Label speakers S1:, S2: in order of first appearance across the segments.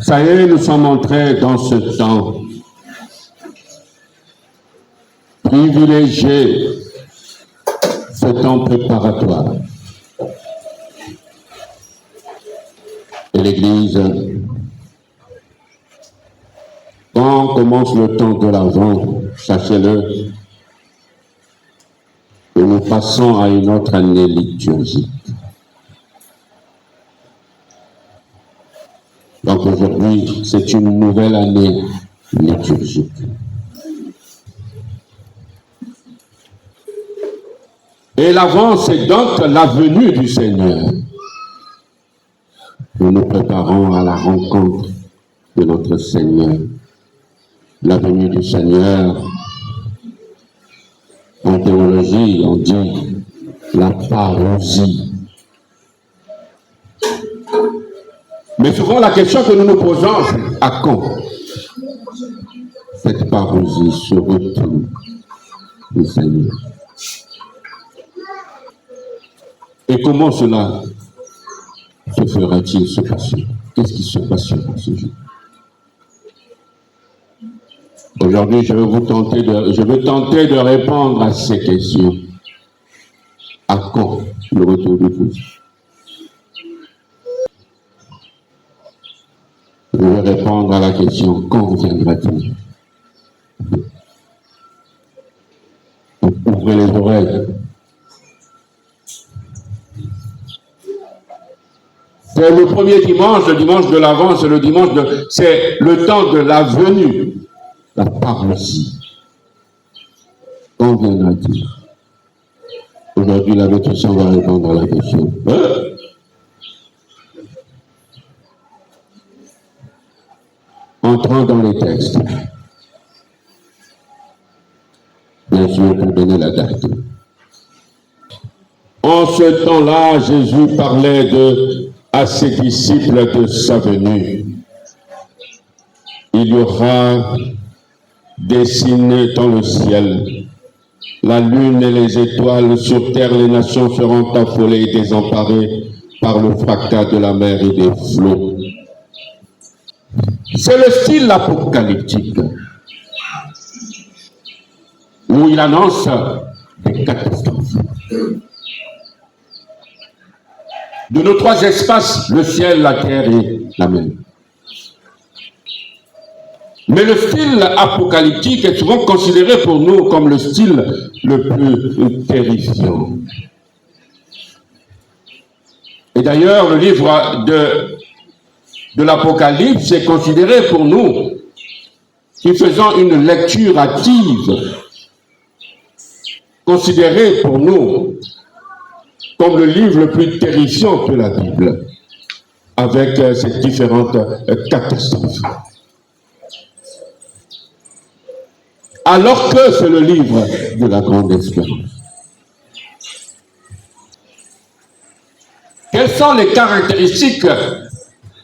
S1: Ça y est, nous sommes entrés dans ce temps privilégié, ce temps préparatoire. Et l'Église, quand commence le temps de l'Avent, sachez-le, que nous passons à une autre année liturgique. Donc aujourd'hui, c'est une nouvelle année liturgique. Et l'Avent, c'est donc la venue du Seigneur. Nous nous préparons à la rencontre de notre Seigneur. La venue du Seigneur, en théologie, on dit la parousie. Mais souvent, la question que nous nous posons, c'est à quand cette parousie, ce retour du Seigneur? Et comment cela se fera-t-il se passer? Qu'est-ce qui se passera ce jour? Aujourd'hui, je veux tenter de répondre à ces questions. À quand le retour du Christ? Je vais répondre à la question, quand viendra-t-il? Ouvrez les oreilles. C'est le premier dimanche, le dimanche de l'Avent, c'est le temps de la venue, la parousie. Quand viendra-t-il? Aujourd'hui, la bénédiction va répondre à la question. Entrons dans les textes. Bien sûr, pour donner la date. En ce temps-là, Jésus parlait à ses disciples de sa venue. Il y aura des signes dans le ciel. La lune et les étoiles sur terre, les nations seront affolées et désemparées par le fracas de la mer et des flots. C'est le style apocalyptique où il annonce des catastrophes. De nos trois espaces, le ciel, la terre et la mer. Mais le style apocalyptique est souvent considéré pour nous comme le style le plus terrifiant. Et d'ailleurs, le livre de l'Apocalypse est considéré pour nous, qui faisons une lecture active, considéré pour nous comme le livre le plus terrifiant de la Bible, avec ses différentes catastrophes. Alors que c'est le livre de la grande espérance. Quelles sont les caractéristiques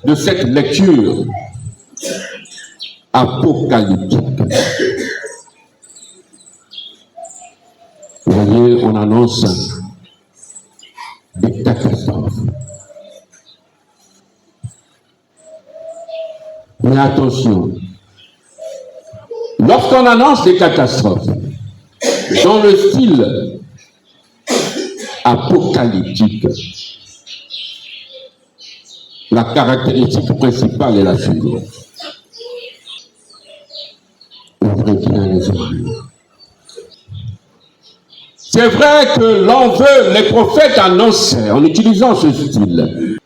S1: de cette lecture apocalyptique? Vous voyez, on annonce des catastrophes. Mais attention, lorsqu'on annonce des catastrophes dans le style apocalyptique, la caractéristique principale est la suivante. Ouvrez bien les oreilles. C'est vrai que l'on veut, les prophètes annonçaient en utilisant ce style.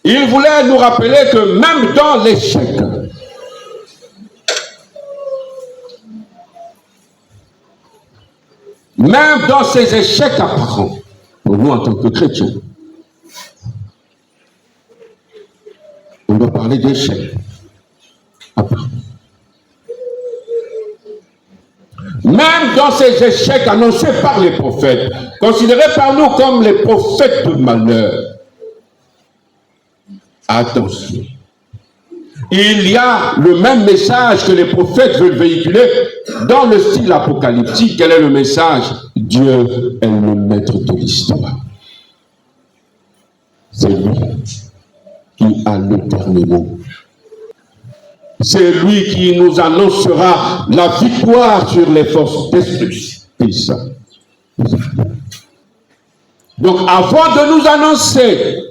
S1: Ils voulaient nous rappeler que même dans l'échec, même dans ces échecs apparents, pour nous en tant que chrétiens, on doit parler d'échecs apparents. Même dans ces échecs annoncés par les prophètes, considérés par nous comme les prophètes de malheur, attention, il y a le même message que les prophètes veulent véhiculer dans le style apocalyptique. Quel est le message? Dieu est le maître de l'histoire. C'est lui qui a le dernier mot. C'est lui qui nous annoncera la victoire sur les forces destructrices. Donc avant de nous annoncer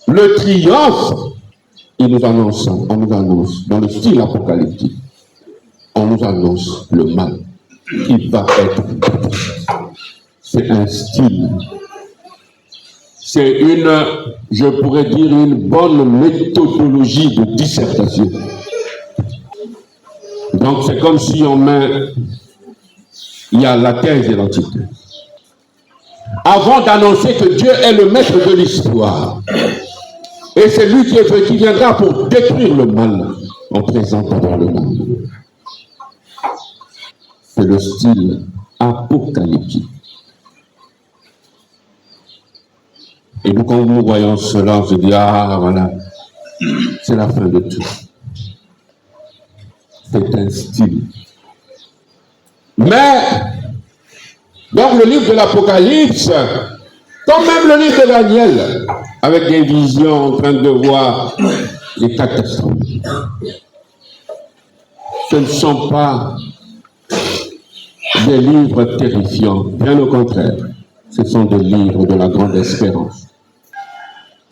S1: le triomphe, on nous annonce dans le style apocalyptique, on nous annonce le mal qui va être. C'est un style. C'est je pourrais dire, une bonne méthodologie de dissertation. Donc c'est comme si il y a la thèse et l'antithèse. Avant d'annoncer que Dieu est le maître de l'histoire, et c'est lui qui viendra pour détruire le mal en présentant d'abord le mal. C'est le style apocalyptique. Et nous, quand nous voyons cela, on se dit, ah voilà, c'est la fin de tout. C'est un style. Mais, dans le livre de l'Apocalypse, comme même le livre de Daniel, avec des visions en train de voir les catastrophes, ce ne sont pas des livres terrifiants, bien au contraire, ce sont des livres de la grande espérance.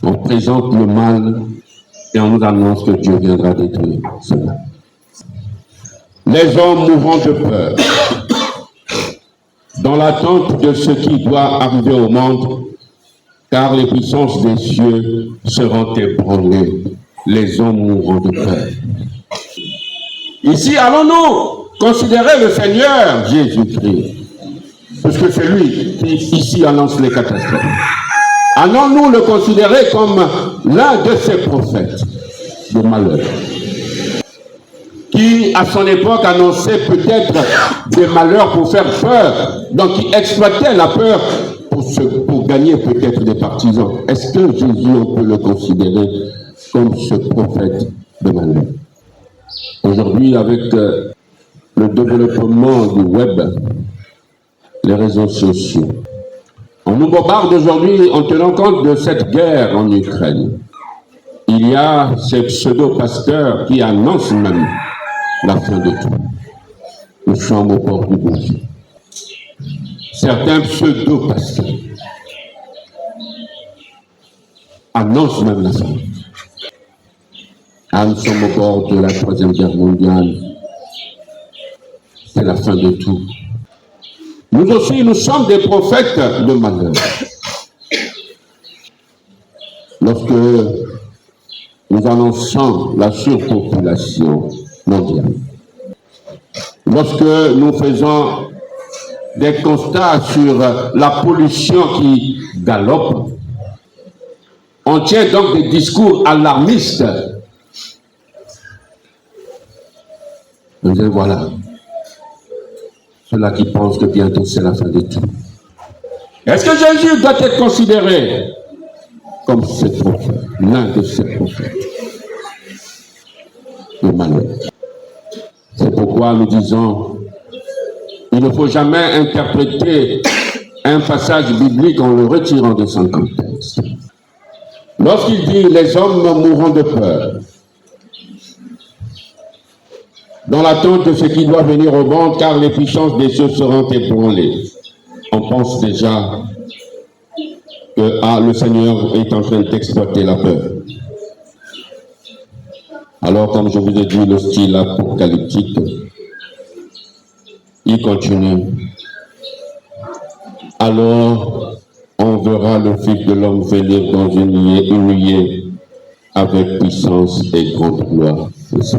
S1: On présente le mal et on nous annonce que Dieu viendra détruire cela. Les hommes mourront de peur, dans l'attente de ce qui doit arriver au monde, car les puissances des cieux seront ébranlées. Les hommes mourront de peur. Ici, allons-nous considérer le Seigneur Jésus-Christ, parce que c'est lui qui ici annonce les catastrophes. Allons-nous le considérer comme l'un de ces prophètes de malheur, qui à son époque annonçait peut-être des malheurs pour faire peur, donc qui exploitait la peur pour gagner peut-être des partisans. Est-ce que Jésus, on peut le considérer comme ce prophète de malheur? Aujourd'hui, avec le développement du web, les réseaux sociaux, on nous bombarde aujourd'hui en tenant compte de cette guerre en Ukraine. Il y a ces pseudo-pasteurs qui annoncent même la fin de tout. Nous sommes au bord du gouffre. Certains pseudo-pasteurs annoncent même la fin. Ah, nous sommes au bord de la Troisième Guerre mondiale. C'est la fin de tout. Nous aussi, nous sommes des prophètes de malheur. Lorsque nous annonçons la surpopulation mondiale, lorsque nous faisons des constats sur la pollution qui galope, on tient donc des discours alarmistes. Vous dites, voilà, ceux-là qui pensent que bientôt c'est la fin de tout. Est-ce que Jésus doit être considéré comme ce prophète, l'un de ces prophètes de malheur? C'est pourquoi nous disons, il ne faut jamais interpréter un passage biblique en le retirant de son contexte. Lorsqu'il dit « les hommes mourront de peur », dans l'attente de ce qui doit venir au monde, car les puissances des cieux seront ébranlées. On pense déjà que le Seigneur est en train d'exploiter la peur. Alors, comme je vous ai dit, le style apocalyptique, il continue. Alors, on verra le Fils de l'homme venir dans une nuée avec puissance et grande gloire. C'est ça.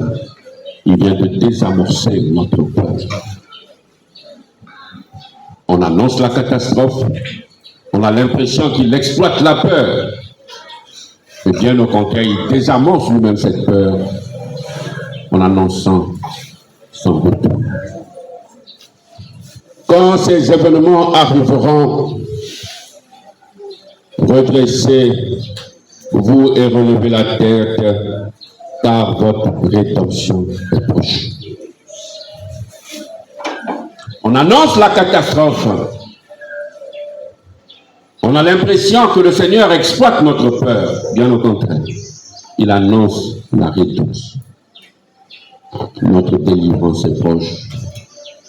S1: Il vient de désamorcer notre peur. On annonce la catastrophe, on a l'impression qu'il exploite la peur. Et bien au contraire, il désamorce lui-même cette peur en annonçant son retour. Quand ces événements arriveront, redressez-vous et relevez la tête, car votre rédemption est proche. On annonce la catastrophe. On a l'impression que le Seigneur exploite notre peur. Bien au contraire, il annonce la rédemption. Notre délivrance est proche.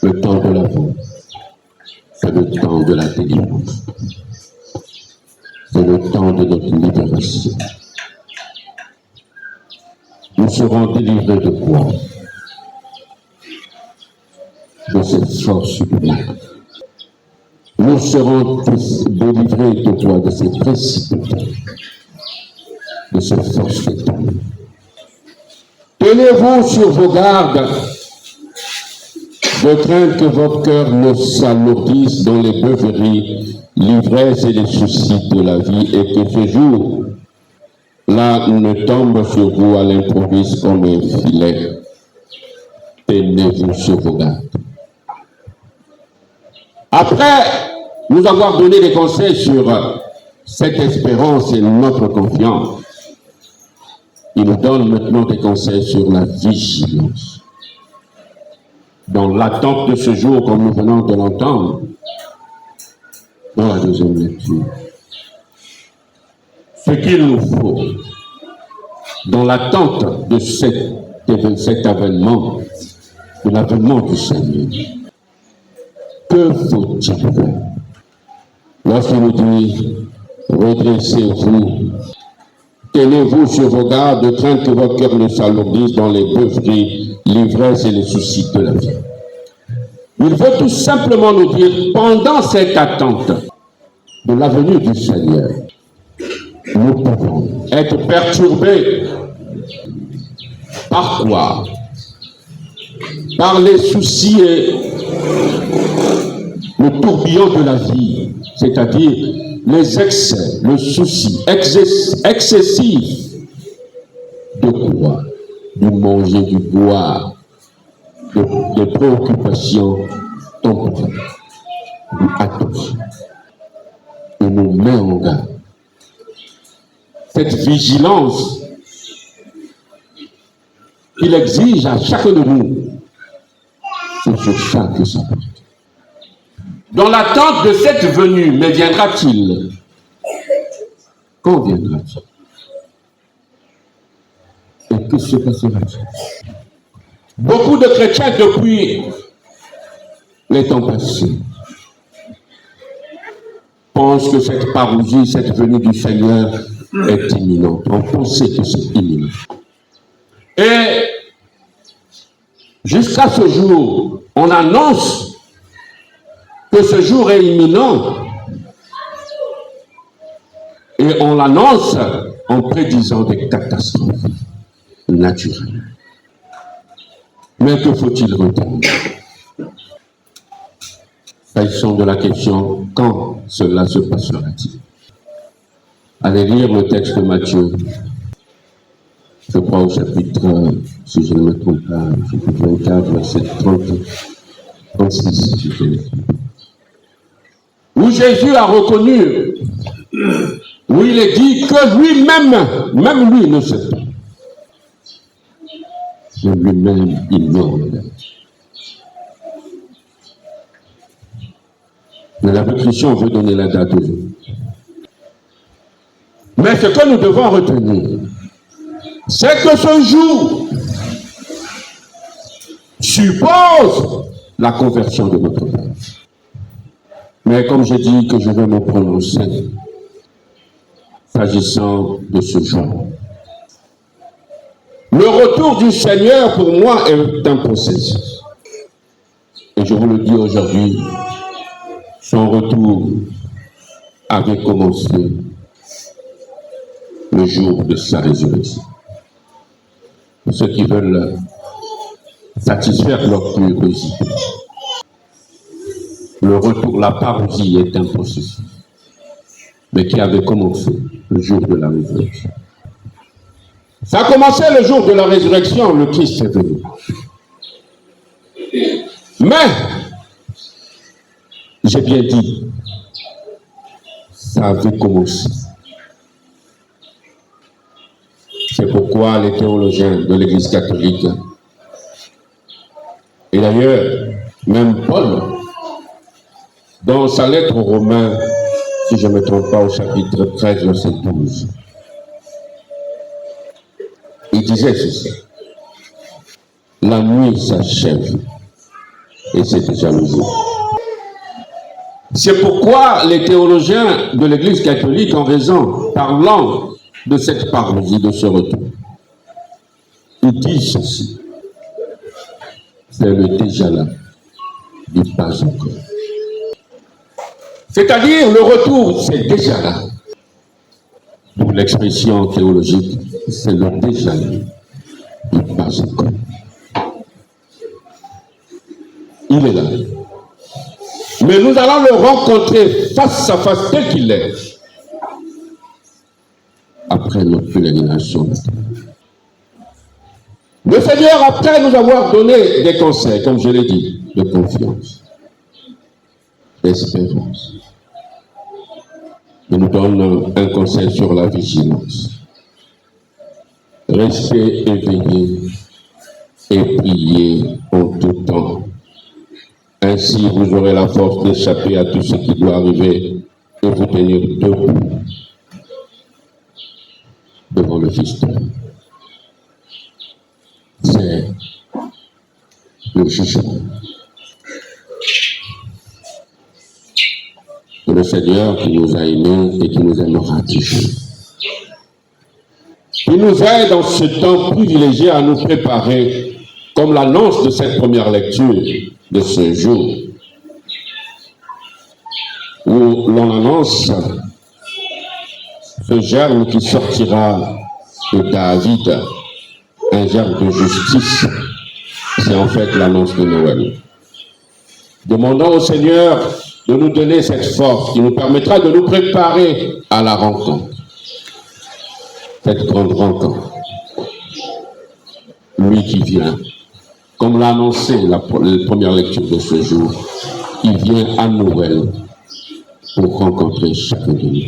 S1: Le temps de l'amour, c'est le temps de la délivrance. C'est le temps de notre libération. Nous serons délivrés de quoi? De cette force sublimaire. Nous serons délivrés de quoi? De ces précipités, de cette force fatale. Tenez-vous sur vos gardes, de crainte que votre cœur ne s'alourdisse dans les beuveries, l'ivresse et les soucis de la vie, et que ce jour-là ne tombe sur vous à l'improviste comme un filet. Tenez-vous sur vos gardes. Après nous avoir donné des conseils sur cette espérance et notre confiance, il nous donne maintenant des conseils sur la vigilance. Dans l'attente de ce jour, comme nous venons de l'entendre, dans la deuxième lecture, ce qu'il nous faut, dans l'attente de cet avènement, de l'avènement du Seigneur, que faut-il faire? Lorsqu'il nous dit, redressez-vous, tenez-vous sur vos gardes, de crainte que votre cœur ne s'alourdisse dans les beuveries, l'ivresse et les soucis de la vie. Il veut tout simplement nous dire, pendant cette attente de la venue du Seigneur, nous pouvons être perturbés par quoi? Par les soucis et le tourbillon de la vie, c'est-à-dire les excès, le souci excessif de quoi? Du manger, du boire, des préoccupations temporaires, du attention. Et nous met en garde. Cette vigilance qu'il exige à chacun de nous, c'est sur chaque sabbat. Dans l'attente de cette venue, mais viendra-t-il? Quand viendra-t-il? Et que se passera-t-il? Beaucoup de chrétiens, depuis les temps passés, pensent que cette parousie, cette venue du Seigneur est imminente. On pensait que c'est imminent. Et jusqu'à ce jour, on annonce que ce jour est imminent et on l'annonce en prédisant des catastrophes naturelles. Mais que faut-il retenir? S'agissant de la question, quand cela se passera-t-il? Allez lire le texte de Matthieu, je crois au chapitre, si je ne me trompe pas, chapitre 24, verset 30, 36, si je ne me trompe pas. Où Jésus a reconnu, où il est dit que lui-même, même lui ne sait pas. Mais lui-même ignore la date. Mais la Christian veut donner la date aux autres. Mais ce que nous devons retenir, c'est que ce jour suppose la conversion de notre Père. Mais comme je dis que je vais me prononcer s'agissant de ce jour, le retour du Seigneur pour moi est un processus. Et je vous le dis aujourd'hui, son retour avait commencé le jour de sa résurrection. Pour ceux qui veulent satisfaire leur curiosité, le retour, la parousie est un processus, mais qui avait commencé le jour de la résurrection. Ça a commencé le jour de la résurrection, le Christ est venu. Mais, j'ai bien dit, ça avait commencé. C'est pourquoi les théologiens de l'Église catholique, et d'ailleurs, même Paul, dans sa lettre aux Romains, si je ne me trompe pas, au chapitre 13, verset 12. Il disait ceci. La nuit s'achève et c'est déjà le jour. C'est pourquoi les théologiens de l'Église catholique ont raison, parlant de cette parousie, de ce retour. Ils disent ceci. C'est le déjà là, du pas encore. C'est-à-dire, le retour, c'est déjà là. D'où l'expression théologique, c'est le déjà là, du pas encore. Il est là. Mais nous allons le rencontrer face à face tel qu'il est. Après notre pèlerination. Le Seigneur, après nous avoir donné des conseils, comme je l'ai dit, de confiance, d'espérance, il nous donne un conseil sur la vigilance. Restez éveillés et priez en tout temps. Ainsi, vous aurez la force d'échapper à tout ce qui doit arriver et vous tenir debout devant le Fils. C'est le jugement. C'est le Seigneur qui nous a aimés et qui nous aimera toujours. Il nous aide dans ce temps privilégié à nous préparer, comme l'annonce de cette première lecture de ce jour, où l'on annonce ce germe qui sortira de David, un germe de justice. C'est en fait l'annonce de Noël. Demandons au Seigneur de nous donner cette force qui nous permettra de nous préparer à la rencontre, cette grande rencontre. Lui qui vient, comme l'a annoncé la première lecture de ce jour, il vient à Noël pour rencontrer chacun de nous.